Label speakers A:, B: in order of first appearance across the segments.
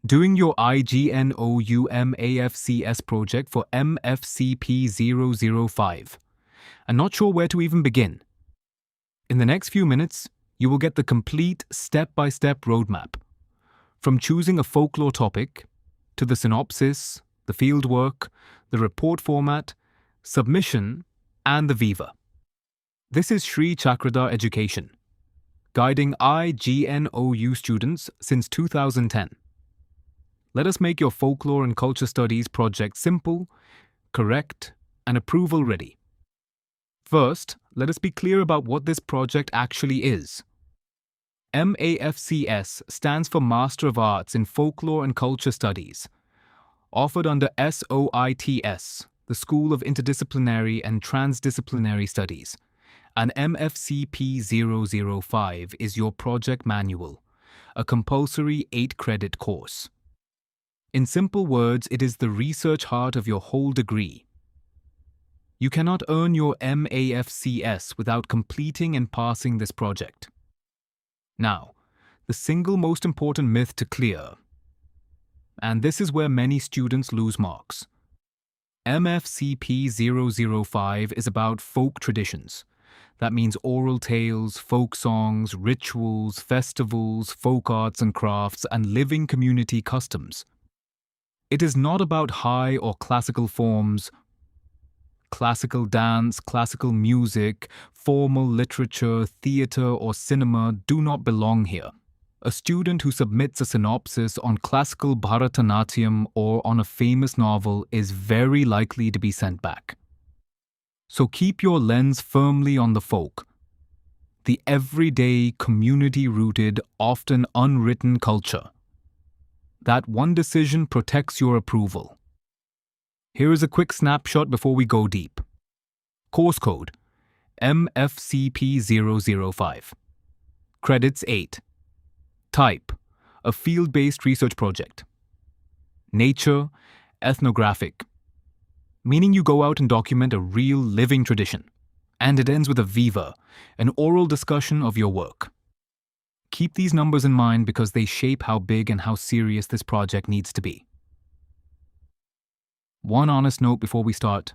A: Doing your IGNOU MAFCS project for MFCP-005 and not sure where to even begin? In the next few minutes, you will get the complete step-by-step roadmap, from choosing a folklore topic to the synopsis, the fieldwork, the report format, submission, and the Viva. This is Shri Chakradhar Education, guiding IGNOU students since 2010. Let us make your Folklore and Culture Studies project simple, correct, and approval ready. First, let us be clear about what this project actually is. MAFCS stands for Master of Arts in Folklore and Culture Studies, offered under SOITS, the School of Interdisciplinary and Transdisciplinary Studies, and MFCP-005 is your project manual, a compulsory 8-credit course. In simple words, it is the research heart of your whole degree. You cannot earn your MAFCS without completing and passing this project. Now, the single most important myth to clear, and this is where many students lose marks. MFCP-005 is about folk traditions. That means oral tales, folk songs, rituals, festivals, folk arts and crafts, and living community customs. It is not about high or classical forms. Classical dance, classical music, formal literature, theatre, or cinema do not belong here. A student who submits a synopsis on classical Bharatanatyam or on a famous novel is very likely to be sent back. So keep your lens firmly on the folk, the everyday, community-rooted, often unwritten culture. That one decision protects your approval. Here is a quick snapshot before we go deep. Course code MFCP-005. Credits 8. Type: a field-based research project. Nature: ethnographic, meaning you go out and document a real living tradition. And it ends with a Viva, an oral discussion of your work. Keep these numbers in mind because they shape how big and how serious this project needs to be. One honest note before we start.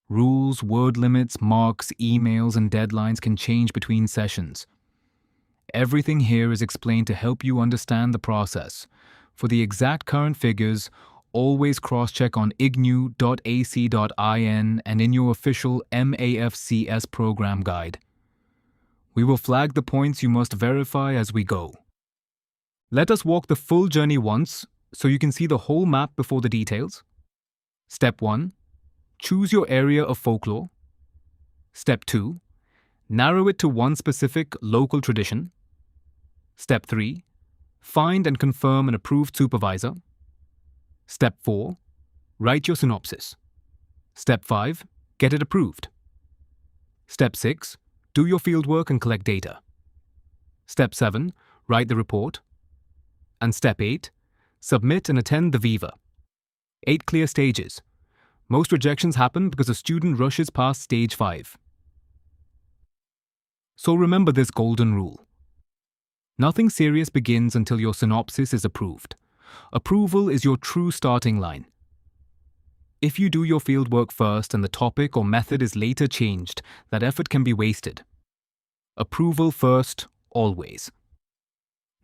A: Rules, word limits, marks, emails, and deadlines can change between sessions. Everything here is explained to help you understand the process. For the exact current figures, always cross-check on ignou.ac.in and in your official MAFCS program guide. We will flag the points you must verify as we go. Let us walk the full journey once so you can see the whole map before the details. Step 1. Choose your area of folklore. Step 2. Narrow it to one specific local tradition. Step 3. Find and confirm an approved supervisor. Step 4. Write your synopsis. Step 5. Get it approved. Step 6. Do your fieldwork and collect data. Step 7. Write the report. And Step 8. Submit and attend the Viva. 8 clear stages. Most rejections happen because a student rushes past stage 5. So remember this golden rule. Nothing serious begins until your synopsis is approved. Approval is your true starting line. If you do your fieldwork first and the topic or method is later changed, that effort can be wasted. Approval first, always.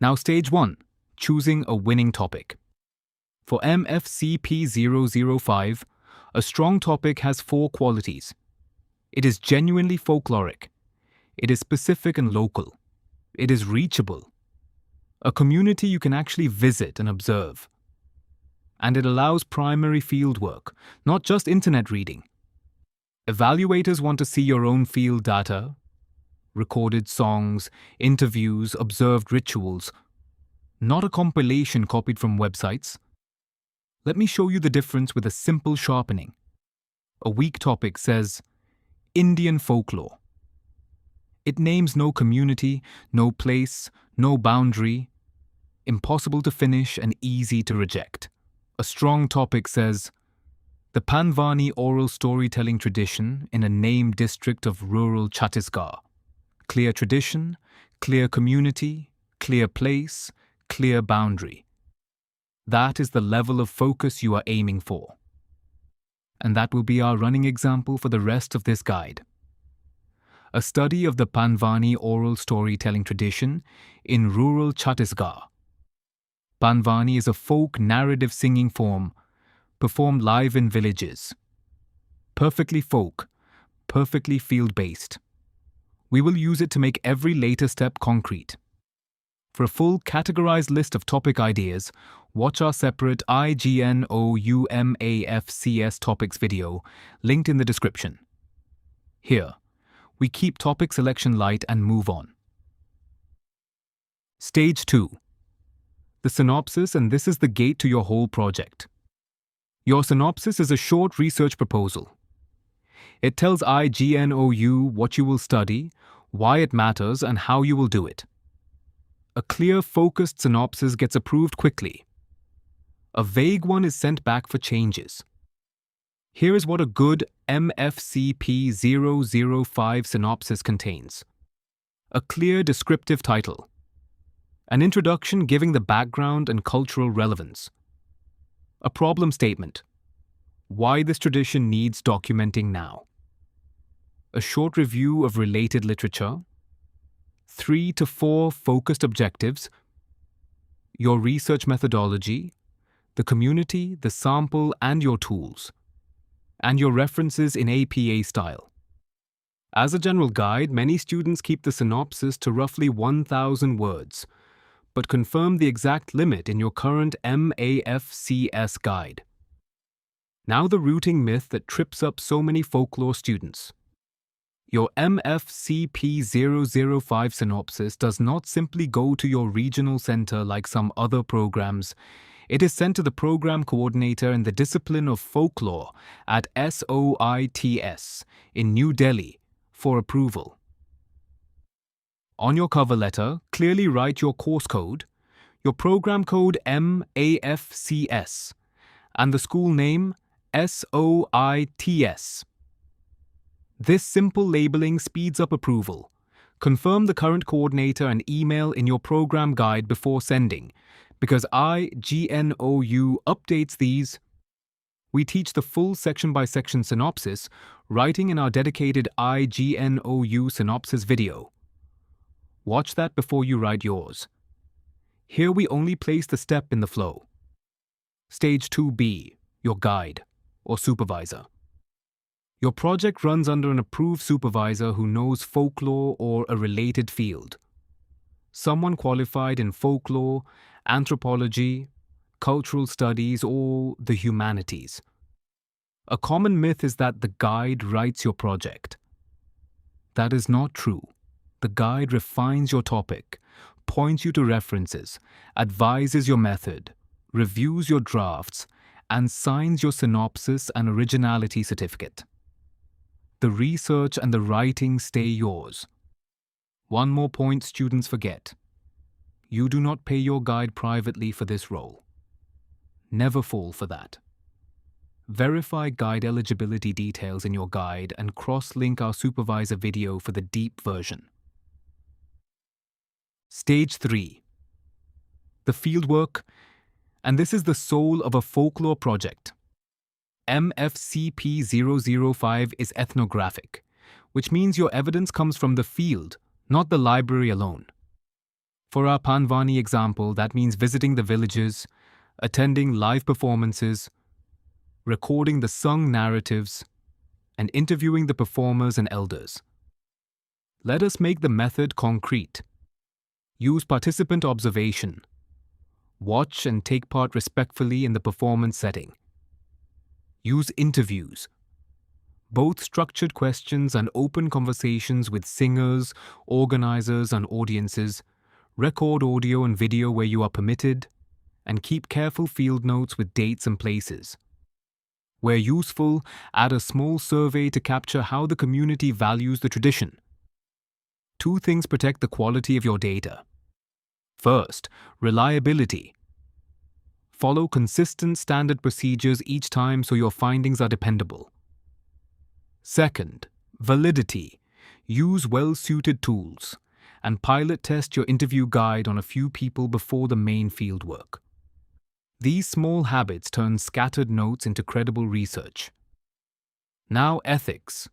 A: Now stage 1, choosing a winning topic. For MFCP-005, a strong topic has 4 qualities. It is genuinely folkloric. It is specific and local. It is reachable. A community you can actually visit and observe. And it allows primary fieldwork, not just internet reading. Evaluators want to see your own field data, recorded songs, interviews, observed rituals, not a compilation copied from websites. Let me show you the difference with a simple sharpening. A weak topic says, Indian folklore. It names no community, no place, no boundary, impossible to finish and easy to reject. A strong topic says, the Panvani oral storytelling tradition in a named district of rural Chhattisgarh. Clear tradition, clear community, clear place, clear boundary. That is the level of focus you are aiming for. And that will be our running example for the rest of this guide. A study of the Panvani oral storytelling tradition in rural Chhattisgarh. Panvani is a folk narrative singing form performed live in villages. Perfectly folk, perfectly field-based. We will use it to make every later step concrete. For a full categorized list of topic ideas, watch our separate IGNOU MAFCS topics video linked in the description. Here, we keep topic selection light and move on. Stage 2. The synopsis, and this is the gate to your whole project. Your synopsis is a short research proposal. It tells IGNOU what you will study, why it matters, and how you will do it. A clear, focused synopsis gets approved quickly. A vague one is sent back for changes. Here is what a good MFCP-005 synopsis contains. A clear descriptive title. An introduction giving the background and cultural relevance. A problem statement. Why this tradition needs documenting now. A short review of related literature. 3 to 4 focused objectives. Your research methodology, the community, the sample, and your tools. And your references in APA style. As a general guide, many students keep the synopsis to roughly 1,000 words, but confirm the exact limit in your current MAFCS guide. Now the rooting myth that trips up so many folklore students. Your MFCP-005 synopsis does not simply go to your regional center like some other programs. It is sent to the program coordinator in the discipline of folklore at SOITS in New Delhi for approval. On your cover letter, clearly write your course code, your program code MAFCS, and the school name SOITS. This simple labeling speeds up approval. Confirm the current coordinator and email in your program guide before sending, because IGNOU updates these. We teach the full section-by-section synopsis, writing in our dedicated IGNOU synopsis video. Watch that before you write yours. Here we only place the step in the flow. Stage 2B, your guide, or supervisor. Your project runs under an approved supervisor who knows folklore or a related field. Someone qualified in folklore, anthropology, cultural studies, or the humanities. A common myth is that the guide writes your project. That is not true. The guide refines your topic, points you to references, advises your method, reviews your drafts, and signs your synopsis and originality certificate. The research and the writing stay yours. One more point students forget. You do not pay your guide privately for this role. Never fall for that. Verify guide eligibility details in your guide and cross-link our supervisor video for the deep version. Stage 3. The fieldwork, and this is the soul of a folklore project. MFCP-005 is ethnographic, which means your evidence comes from the field, not the library alone. For our Panvani example, that means visiting the villages, attending live performances, recording the sung narratives, and interviewing the performers and elders. Let us make the method concrete. Use participant observation. Watch and take part respectfully in the performance setting. Use interviews. Both structured questions and open conversations with singers, organizers, and audiences. Record audio and video where you are permitted, and keep careful field notes with dates and places. Where useful, add a small survey to capture how the community values the tradition. 2 things protect the quality of your data. First, reliability. Follow consistent standard procedures each time so your findings are dependable. Second, validity. Use well-suited tools and pilot test your interview guide on a few people before the main fieldwork. These small habits turn scattered notes into credible research. Now, ethics.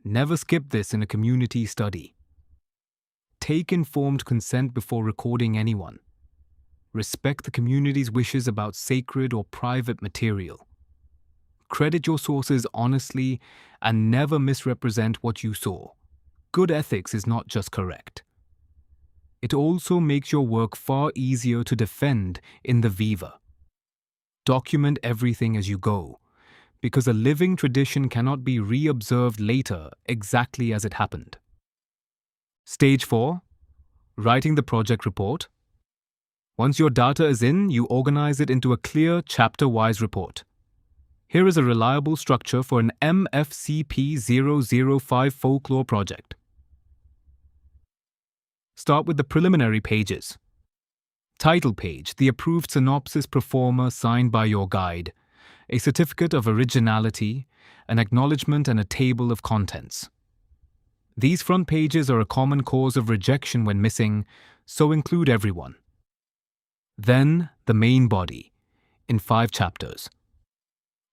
A: Never skip this in a community study. Take informed consent before recording anyone. Respect the community's wishes about sacred or private material. Credit your sources honestly and never misrepresent what you saw. Good ethics is not just correct. It also makes your work far easier to defend in the Viva. Document everything as you go, because a living tradition cannot be reobserved later exactly as it happened. Stage 4. Writing the project report. Once your data is in, you organize it into a clear chapter-wise report. Here is a reliable structure for an MFCP-005 folklore project. Start with the preliminary pages. Title page, the approved synopsis pro forma signed by your guide, a certificate of originality, an acknowledgement and a table of contents. These front pages are a common cause of rejection when missing, so include everyone. Then, the main body, in 5 chapters.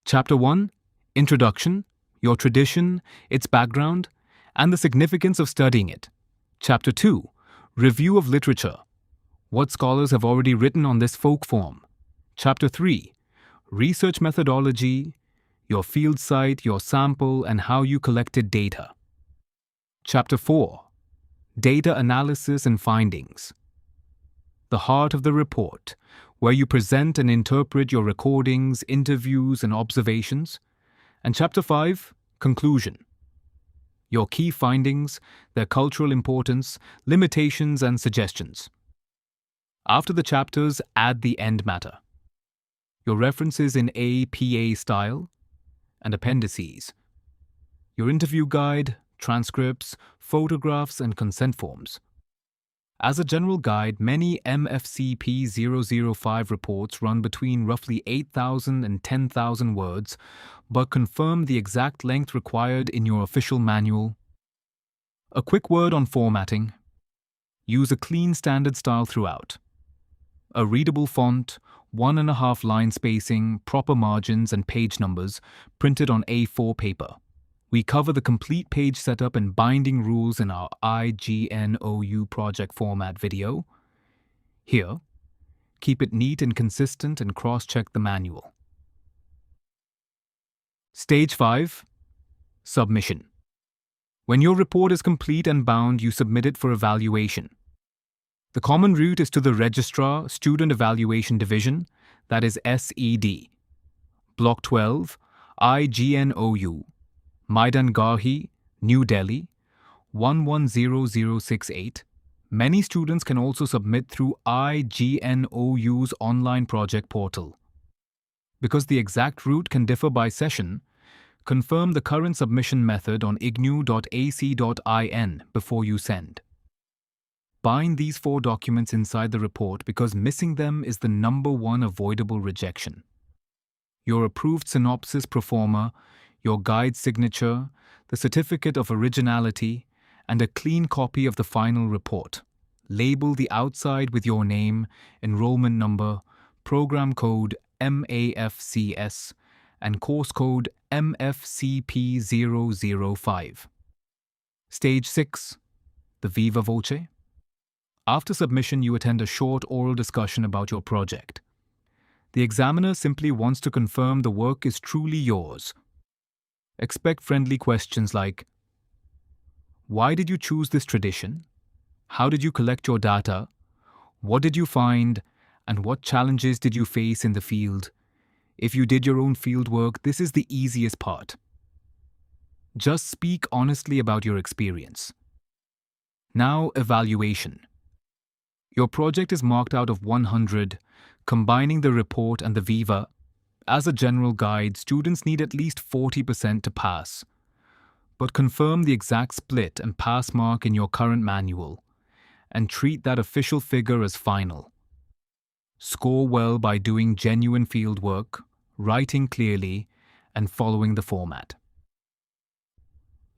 A: Chapter 1, Introduction, your tradition, its background, and the significance of studying it. Chapter 2, Review of literature, what scholars have already written on this folk form. Chapter 3, Research methodology, your field site, your sample, and how you collected data. Chapter 4, Data analysis and findings, the heart of the report, where you present and interpret your recordings, interviews, and observations. And Chapter 5, Conclusion, your key findings, their cultural importance, limitations, and suggestions. After the chapters, add the end matter, your references in APA style, and appendices, your interview guide, transcripts, photographs, and consent forms. As a general guide, many MFCP-005 reports run between roughly 8,000 and 10,000 words, but confirm the exact length required in your official manual. A quick word on formatting. Use a clean standard style throughout. A readable font, 1.5 line spacing, proper margins, and page numbers, printed on A4 paper. We cover the complete page setup and binding rules in our IGNOU project format video. Here, keep it neat and consistent and cross-check the manual. Stage 5. Submission. When your report is complete and bound, you submit it for evaluation. The common route is to the Registrar, Student Evaluation Division, that is SED. Block 12, IGNOU. Maidan Garhi, New Delhi, 110068. Many students can also submit through IGNOU's online project portal. Because the exact route can differ by session, confirm the current submission method on ignou.ac.in before you send. Bind these 4 documents inside the report because missing them is the #1 avoidable rejection. Your approved synopsis pro forma, your guide signature, the certificate of originality, and a clean copy of the final report. Label the outside with your name, enrollment number, program code MAFCS, and course code MFCP-005. Stage 6. The Viva-Voce. After submission, you attend a short oral discussion about your project. The examiner simply wants to confirm the work is truly yours. Expect friendly questions like, why did you choose this tradition? How did you collect your data? What did you find? And what challenges did you face in the field? If you did your own fieldwork, this is the easiest part. Just speak honestly about your experience. Now, evaluation. Your project is marked out of 100, combining the report and the Viva. As a general guide, students need at least 40% to pass. But confirm the exact split and pass mark in your current manual, and treat that official figure as final. Score well by doing genuine fieldwork, writing clearly, and following the format.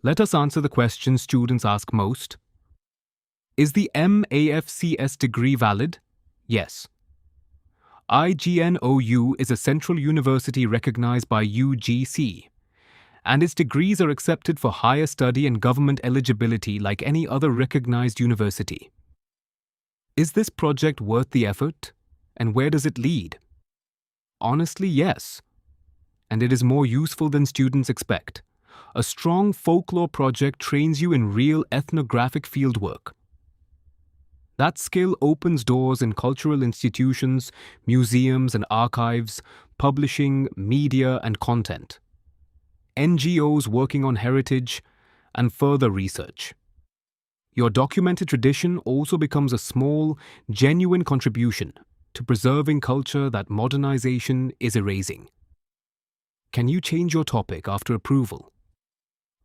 A: Let us answer the questions students ask most. Is the MAFCS degree valid? Yes. IGNOU is a central university recognized by UGC, and its degrees are accepted for higher study and government eligibility like any other recognized university. Is this project worth the effort? And where does it lead? Honestly, yes. And it is more useful than students expect. A strong folklore project trains you in real ethnographic fieldwork. That skill opens doors in cultural institutions, museums and archives, publishing, media and content, NGOs working on heritage, and further research. Your documented tradition also becomes a small, genuine contribution to preserving culture that modernization is erasing. Can you change your topic after approval?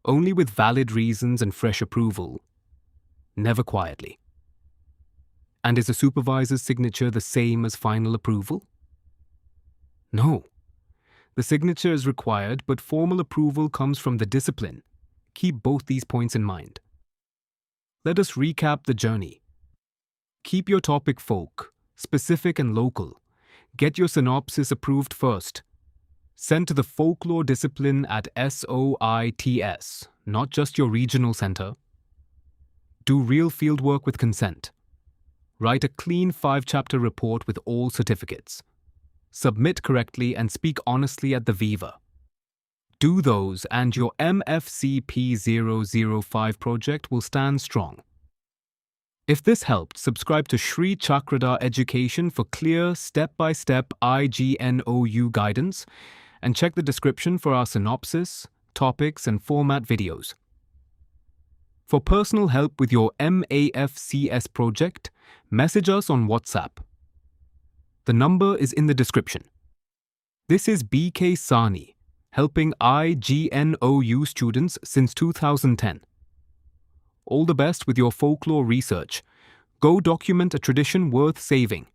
A: Only with valid reasons and fresh approval, never quietly. And is a supervisor's signature the same as final approval? No. The signature is required, but formal approval comes from the discipline. Keep both these points in mind. Let us recap the journey. Keep your topic folk, specific and local. Get your synopsis approved first. Send to the folklore discipline at SOITS, not just your regional center. Do real fieldwork with consent. Write a clean 5-chapter report with all certificates. Submit correctly and speak honestly at the Viva. Do those and your MFCP-005 project will stand strong. If this helped, subscribe to Shri Chakradhar Education for clear, step-by-step IGNOU guidance, and check the description for our synopsis, topics, and format videos. For personal help with your MAFCS project, message us on WhatsApp. The number is in the description. This is BK Sani, helping IGNOU students since 2010. All the best with your folklore research. Go document a tradition worth saving.